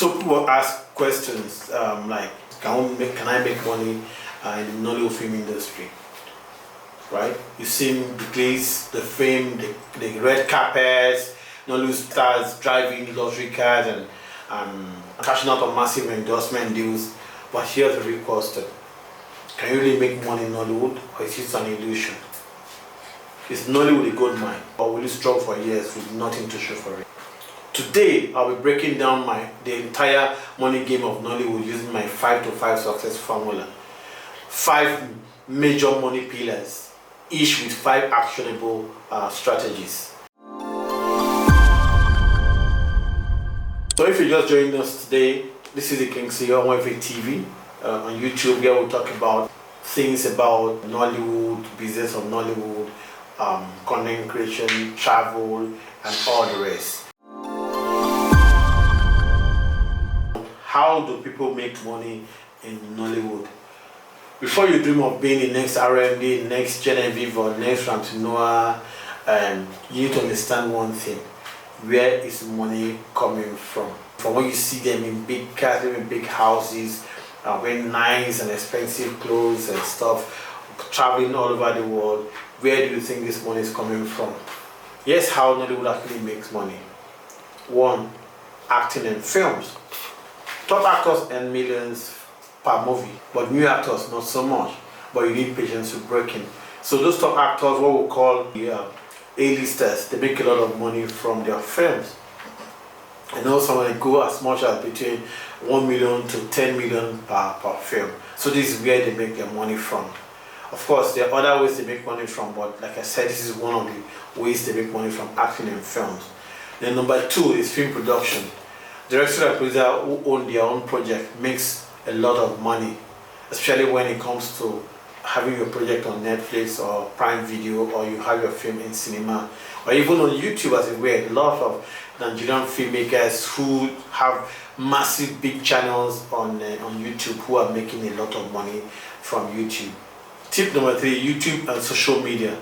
So people ask questions like, can I make money in the Nollywood film industry? Right? You've seen the glitz, the fame, the red carpets, Nollywood stars driving luxury cars and cashing out on massive endorsement deals. But here's the real question. Can you really make money in Nollywood, or is it an illusion? Is Nollywood a gold mine, or will you struggle for years with nothing to show for it? Today, I'll be breaking down the entire money game of Nollywood using my 5 to 5 success formula. 5 major money pillars, each with 5 actionable strategies. So if you're just joining us today, this is the Kingsley Omoefe TV on YouTube, where we'll talk about things about Nollywood, business of Nollywood, content creation, travel, and all the rest. How do people make money in Nollywood? Before you dream of being the next RMD, next Genevieve, or next Ramtinoa, you need to understand one thing. Where is money coming from? From when you see them in big cars, in big houses, wearing nice and expensive clothes and stuff, traveling all over the world, where do you think this money is coming from? Here's how Nollywood actually makes money. 1. Acting in films. Top actors earn millions per movie, but new actors not so much, but you need patience to break in. So those top actors, what we call the A-listers, they make a lot of money from their films. And also they go as much as between 1 million to 10 million per film. So this is where they make their money from. Of course, there are other ways they make money from, but like I said, this is one of the ways they make money from acting in films. Then number 2 is film production. Director and producer who own their own project makes a lot of money, especially when it comes to having your project on Netflix or Prime Video, or you have your film in cinema, or even on YouTube as it were. A lot of Nigerian filmmakers who have massive big channels on YouTube who are making a lot of money from YouTube. Tip number 3, YouTube and social media.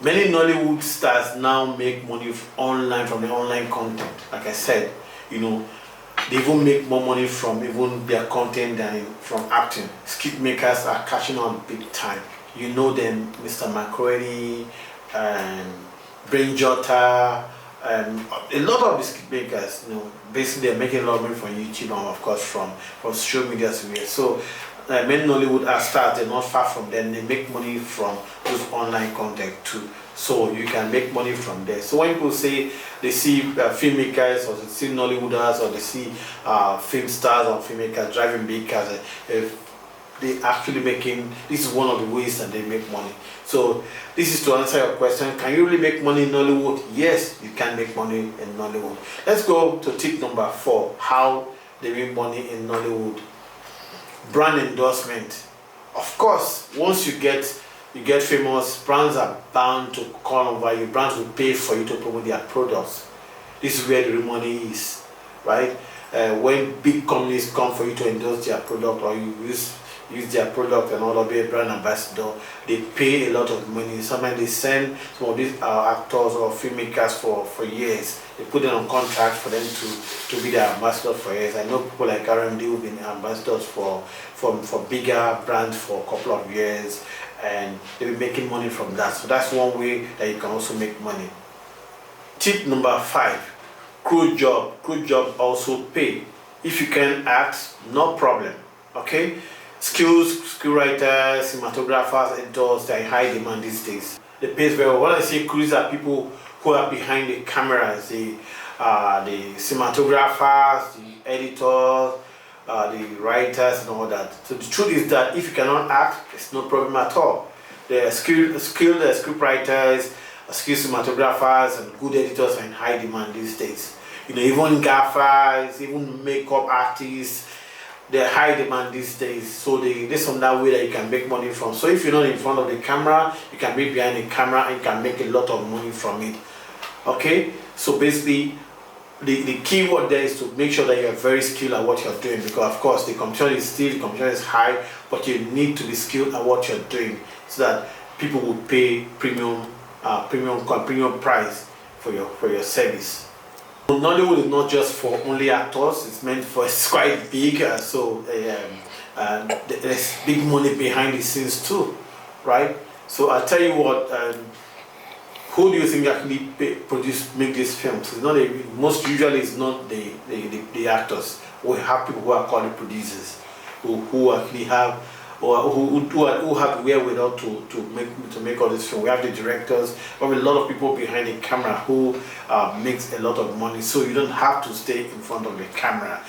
Many Nollywood stars now make money online from the online content. Like I said, they even make more money from even their content than from acting. Skit makers are catching on big time. You know them, Mr. Macaroni, Brain Jotter, a lot of the skit makers, basically they're making a lot of money from YouTube and of course from social media. So many Nollywood stars, they're not far from them. They make money from those online content too. So you can make money from there. So when people say they see filmmakers, or they see Nollywooders, or they see film stars or filmmakers driving big cars, they actually making, this is one of the ways that they make money. So this is to answer your question, can you really make money in Nollywood? Yes, you can make money in Nollywood. Let's go to tip number 4, how they make money in Nollywood. Brand endorsement. Of course, once you get famous, brands are bound to call over you. Brands will pay for you to promote their products. This is where the real money is, right? When big companies come for you to endorse their product, or you use their product and all, be a brand ambassador, they pay a lot of money. Sometimes they send some of these actors or filmmakers for years. They put them on contract for them to be their ambassador for years. I know people like RMD who've been ambassadors for bigger brands for a couple of years, and they'll be making money from that. So that's one way that you can also make money. Tip number 5, crew job. Crew job also pay. If you can act, no problem. Okay? Skill writers, cinematographers, editors, they're in high demand these days. They pay very well. When I say crews, are people who are behind the cameras, the cinematographers, the editors, the writers and all that. So the truth is that if you cannot act, it's no problem at all. The skilled script writers, skilled cinematographers, and good editors are in high demand these days. Even gaffers, even makeup artists, they're high demand these days. So there's some that way that you can make money from. So if you're not in front of the camera, you can be behind the camera and you can make a lot of money from it. Okay, so basically the key word there is to make sure that you're very skilled at what you're doing, because of course the competition is high, but you need to be skilled at what you're doing so that people will pay premium price for your service. Nollywood is not just for only actors, it's meant for, it's quite big, there's big money behind the scenes too, right? So I'll tell you what, who do you think actually make these films? It's not most usually it's not the actors. We have people who are called the producers, who actually have, or who have wherewithal to make all this film. We have the directors, we have a lot of people behind the camera who makes a lot of money, so you don't have to stay in front of the camera.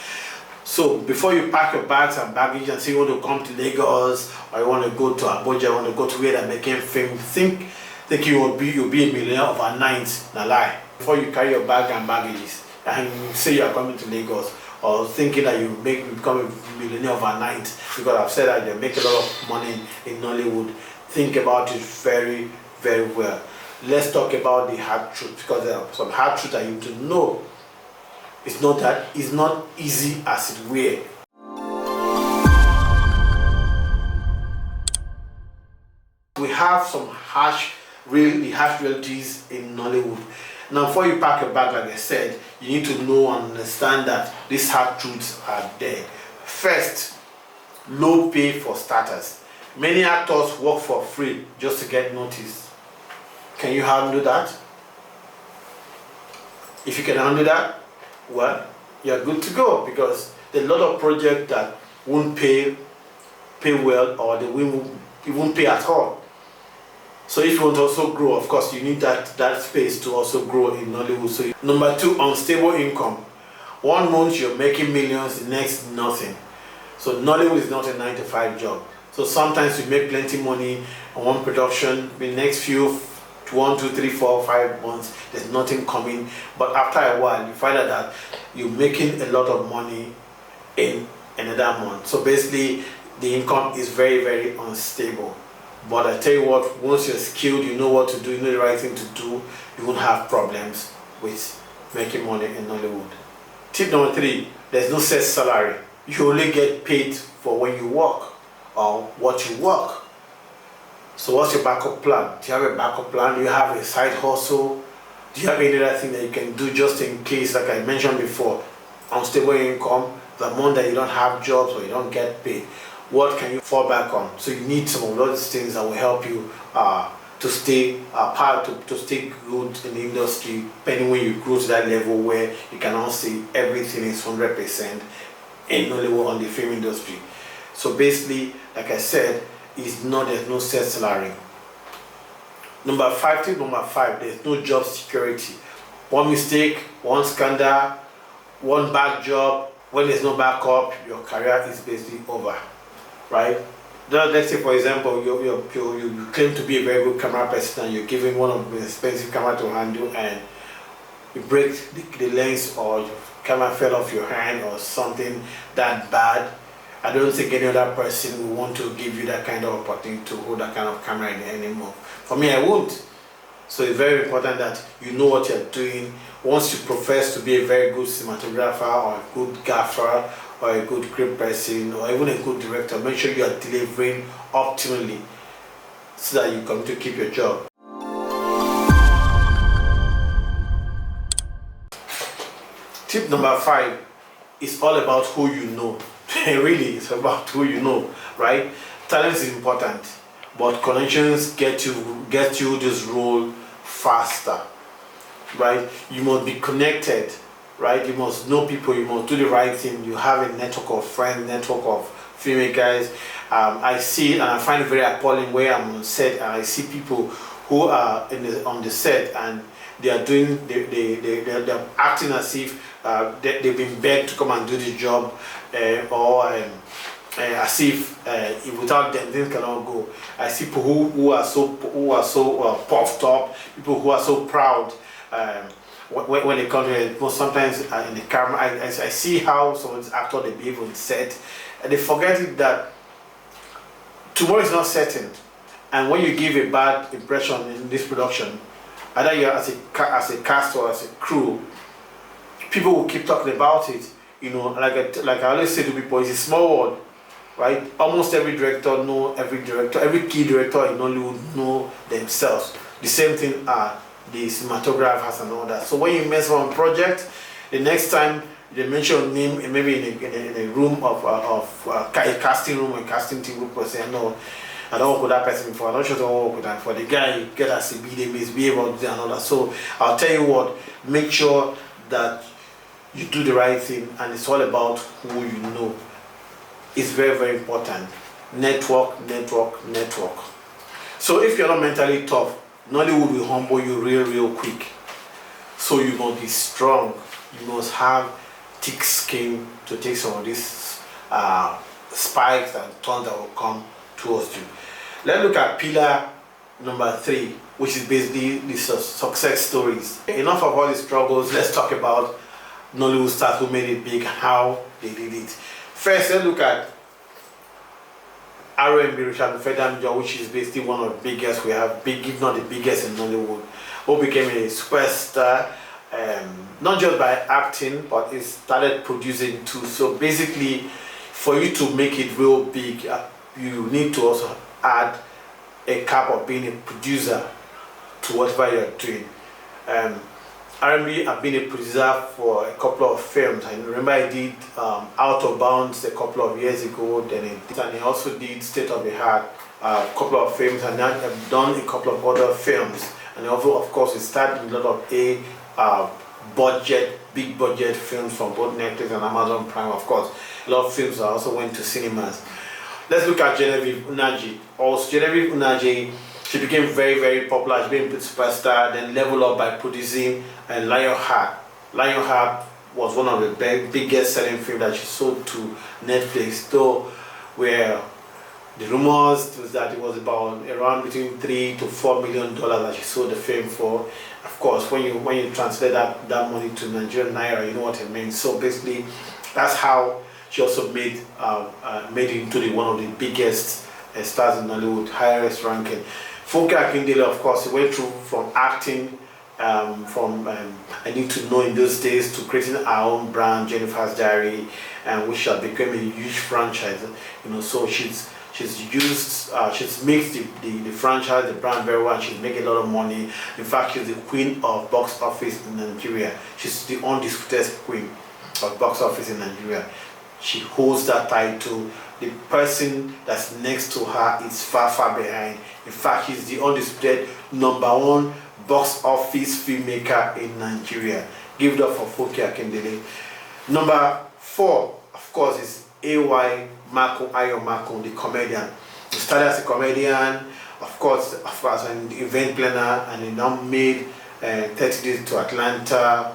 So before you pack your bags and baggage and say you want to come to Lagos, or you want to go to Abudu, you want to go to where they're making film, think you'll be a millionaire overnight. Na lie. Before you carry your bag and baggages and say you are coming to Lagos, or thinking that you become a millionaire overnight, because I've said that they make a lot of money in Nollywood. Think about it very, very well. Let's talk about the hard truth, because there are some hard truths that you need to know. It's not easy as it were. We have some really harsh realities in Nollywood. Now, before you pack your bag, like I said, you need to know and understand that these hard truths are there. First, low pay for starters. Many actors work for free just to get noticed. Can you handle that? If you can handle that, well, you're good to go, because there are a lot of projects that won't pay well, or they won't pay at all. So if you want to also grow, of course, you need that space to also grow in Nollywood. So number two, unstable income. 1 month you're making millions, the next nothing. So Nollywood is not a 9-to-5 job. So sometimes you make plenty money on one production, the next few 1, 2, 3, 4, 5 months, there's nothing coming. But after a while, you find out that you're making a lot of money in another month. So basically, the income is very, very unstable. But I tell you what, once you're skilled, you know what to do, you know the right thing to do, you won't have problems with making money in Nollywood. Tip number 3, there's no set salary. You only get paid for when you work or what you work. So what's your backup plan? Do you have a backup plan? Do you have a side hustle? Do you have any other thing that you can do just in case, like I mentioned before, unstable income, the month that you don't have jobs or you don't get paid? What can you fall back on? So you need some of those things that will help you to stay to stay good in the industry, depending when you grow to that level where you can now say everything is 100% in Nollywood on the film industry. So basically, like I said, there's no set salary. Number 5, there's no job security. One mistake, one scandal, one bad job, when there's no backup, your career is basically over. Right? Let's say, for example, you claim to be a very good camera person and you're given one of the expensive camera to handle, and you break the lens, or your camera fell off your hand or something that bad. I don't think any other person will want to give you that kind of opportunity to hold that kind of camera anymore. For me, I won't. So it's very important that you know what you're doing. Once you profess to be a very good cinematographer or a good gaffer or a good script person or even a good director, make sure you are delivering optimally so that you come to keep your job. Tip number 5 is all about who you know. Really, it's about who you know, right? Talent is important, but connections get you this role faster, right? You must be connected, right? You must know people, you must do the right thing. You have a network of friends, network of filmmakers. I see it and I find it very appalling where I'm on set and I see people who are on the set and they are doing, they're acting as if they've been begged to come and do the job, or as if without them things cannot go. I see people who are so puffed up, people who are so proud. When they come here, sometimes in the camera, I see how some of these actors they behave on set, and they forget that tomorrow is not certain. And when you give a bad impression in this production, either you're as a cast or as a crew, people will keep talking about it. You know, like I always say to people, it's a small world, right? Almost every director know every director, every key director in Nollywood know themselves. The same thing are the cinematographers and all that. So when you mess on a project, The next time they mention name, maybe in a room of a casting room or casting team group, say no, I don't work with that person before. I don't sure to work with that. For the guy, get us a B, they misbehave or do another. So I'll tell you what, make sure that you do the right thing, and it's all about who you know. It's very, very important. Network. So if you're not mentally tough, Nollywood will humble you real quick. So you must be strong. You must have thick skin to take some of these spikes and turns that will come towards you. Let's look at pillar number 3, which is basically the success stories. Enough of all the struggles. Let's talk about Nollywood stars who made it big, how they did it. First, let's look at R&B Richard Fedam, which is basically one of the biggest we have, big, if not the biggest in Nollywood, who became a superstar, not just by acting, but he started producing too. So basically, for you to make it real big, you need to also add a cap of being a producer to whatever you're doing. R&B, I've been a producer for a couple of films. I remember I did Out of Bounds a couple of years ago, and he also did State of the Heart, a couple of films, and then I've done a couple of other films. And also, of course, we started a lot of big budget films from both Netflix and Amazon Prime. Of course, a lot of films I also went to cinemas. Let's look at Genevieve Nnaji. Also, Genevieve Nnaji, she became very popular. She became a superstar, then leveled up by producing Lionheart. Lionheart was one of the biggest selling films that she sold to Netflix, though where the rumors was that it was about around between $3 to $4 million that she sold the film for. Of course, when you translate that money to Nigerian naira, you know what it means. So basically, that's how she also made it into one of the biggest stars in Nollywood, highest ranking. Funke Akindele, of course, he went through from acting, I Need to Know in those days, to creating our own brand, Jennifer's Diary, which has become a huge franchise. You know, so she's mixed the franchise, the brand very well. She's making a lot of money. In fact, she's the queen of box office in Nigeria. She's the undisputed queen of box office in Nigeria. She holds that title. The person that's next to her is far behind. In fact, she's the undisputed #1 box office filmmaker in Nigeria. Give it up for Funke Akindele. Number 4, of course, is A.Y. Marco, the comedian. He started as a comedian, of course, as an event planner, and he now made 30 Days to Atlanta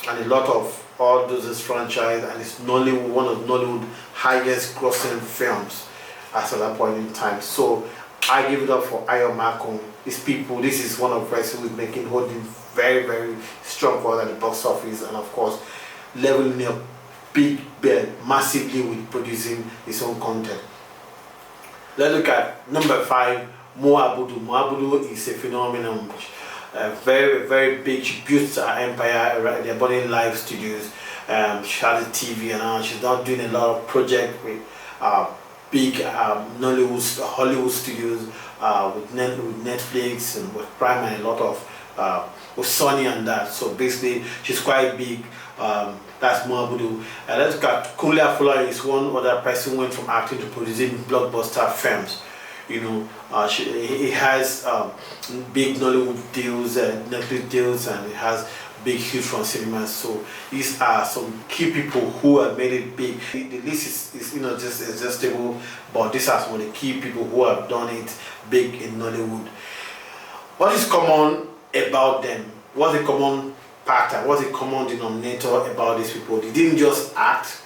and a lot of all those franchise, and it's one of Nollywood highest grossing films at that point in time. So I give it up for Ayo Marco. These people, this is one of the person who is holding very strong for the box office, and of course leveling up big bet massively with producing his own content. Let's look at number 5, Abudu. Abudu is a phenomenon. Very big. She built her empire. They're building live studios. She has a TV, and she's now doing a lot of projects with big Hollywood studios, with Netflix and with Prime, and a lot of with Sony and that. So basically, she's quite big. That's Abudu. Let's look at Kunle Afolayan. Is one other person who went from acting to producing blockbuster films. You know, he has big Nollywood deals, Netflix deals, and he has big hits from cinemas. So these are some key people who have made it big. The list is just exhaustible, but these are some of the key people who have done it big in Nollywood. What is common about them? What's the common pattern? What's the common denominator about these people? They didn't just act;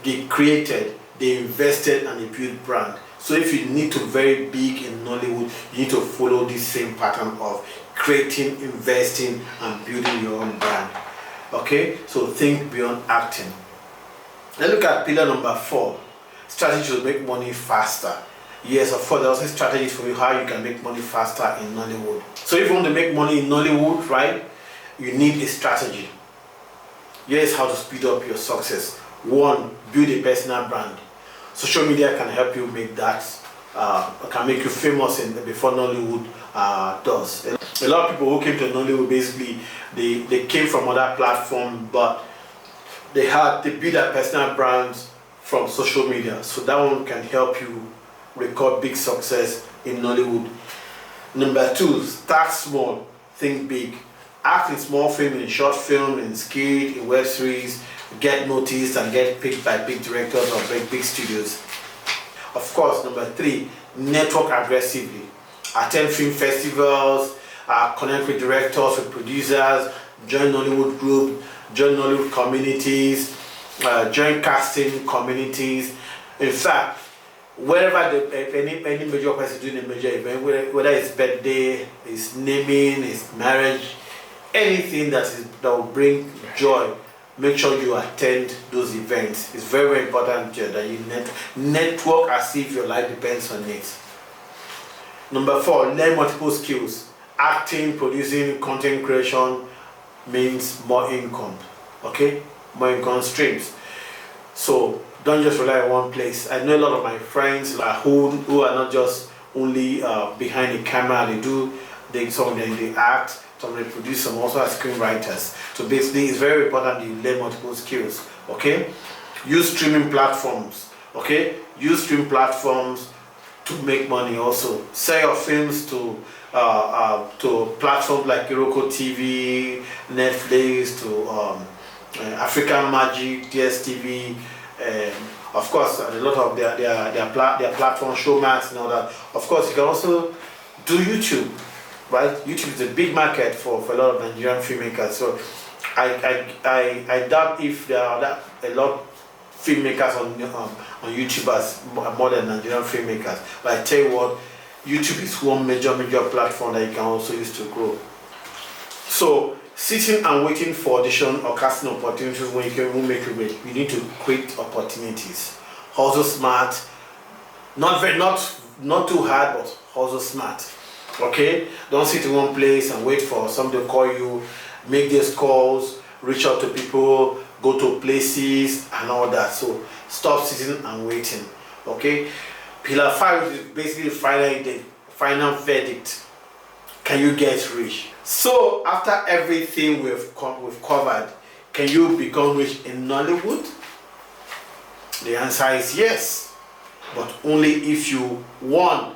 they created, they invested, and they built brand. So if you need to very big in Nollywood, you need to follow this same pattern of creating, investing, and building your own brand. Okay, so think beyond acting. Let's look at pillar number 4, strategy to make money faster. Yes, of course, there are also strategies for you how you can make money faster in Nollywood. So if you want to make money in Nollywood, right, you need a strategy. Here's how to speed up your success. 1, build a personal brand. Social media can help you make that, can make you famous before Nollywood does. A lot of people who came to Nollywood, basically, they came from other platforms, but They build their personal brands from social media. So that one can help you record big success in Nollywood. Number 2, start small, think big. Act in small film, in short film, in skit, in web series, get noticed and get picked by big directors or big studios. Of course, number 3, network aggressively. Attend film festivals, connect with directors, with producers, join Nollywood group, join Nollywood communities, join casting communities. In fact, wherever any major person doing a major event, whether it's birthday, it's naming, it's marriage, anything that will bring joy, make sure you attend those events. It's very, very important that you network as if your life depends on it. Number 4, learn multiple skills. Acting, producing, content creation means more income. Okay, more income streams. So don't just rely on one place. I know a lot of my friends who are not just only behind the camera. Some of them they act, some they produce, some also are screenwriters. So basically, it's very important that you learn multiple skills. Okay, use streaming platforms. Okay, use streaming platforms to make money. Also, sell your films to platforms like Iroko TV, Netflix, to African Magic, DSTV, of course, a lot of their platform, Showmax and all that. Of course, you can also do YouTube, right? YouTube is a big market for a lot of Nigerian filmmakers. So I doubt if there are a lot of filmmakers on YouTube as more than Nigerian filmmakers. But I tell you what, YouTube is one major platform that you can also use to grow. So sitting and waiting for audition or casting opportunities when you can make it great, you need to create opportunities. Also smart, not too hard, but also smart. Okay, don't sit in one place and wait for somebody to call you. Make these calls, reach out to people, go to places and all that. So stop sitting and waiting. Okay, pillar 5 is basically final verdict. Can you get rich? So after everything we've covered, can you become rich in Nollywood? The answer is yes, but only if you, 1,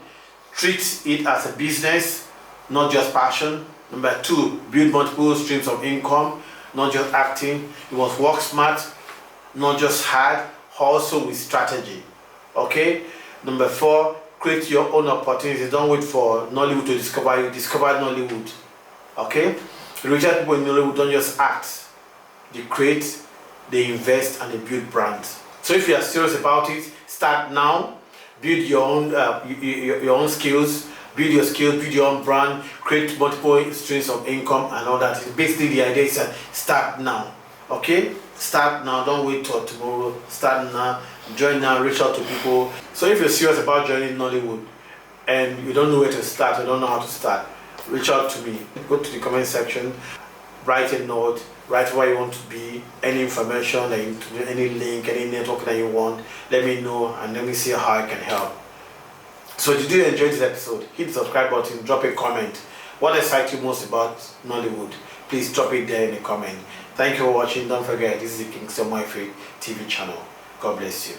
treat it as a business, not just passion. Number 2, build multiple streams of income, not just acting. You must work smart, not just hard, also with strategy. Okay. Number 4, create your own opportunities. Don't wait for Nollywood to discover you. Discover Nollywood. Okay? The richest people in Nollywood don't just act. They create, they invest, and they build brands. So if you are serious about it, start now. Build your own skills. Build your skills. Build your own brand. Create multiple streams of income and all that. Basically, the idea is start now. Okay? Start now. Don't wait till tomorrow. Start now. Join now. Reach out to people. So if you're serious about joining Nollywood and you don't know where to start, you don't know how to start, reach out to me. Go to the comment section, write a note, write where you want to be, any information, any link, any network that you want. Let me know and let me see how I can help. So did you enjoy this episode? Hit the subscribe button, drop a comment. What excites you most about Nollywood? Please drop it there in the comment. Thank you for watching. Don't forget, this is the Kingsley Omoefe TV channel. God bless you.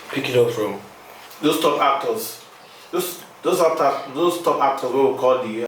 Pick it up from those top actors. Those top actors, what we call the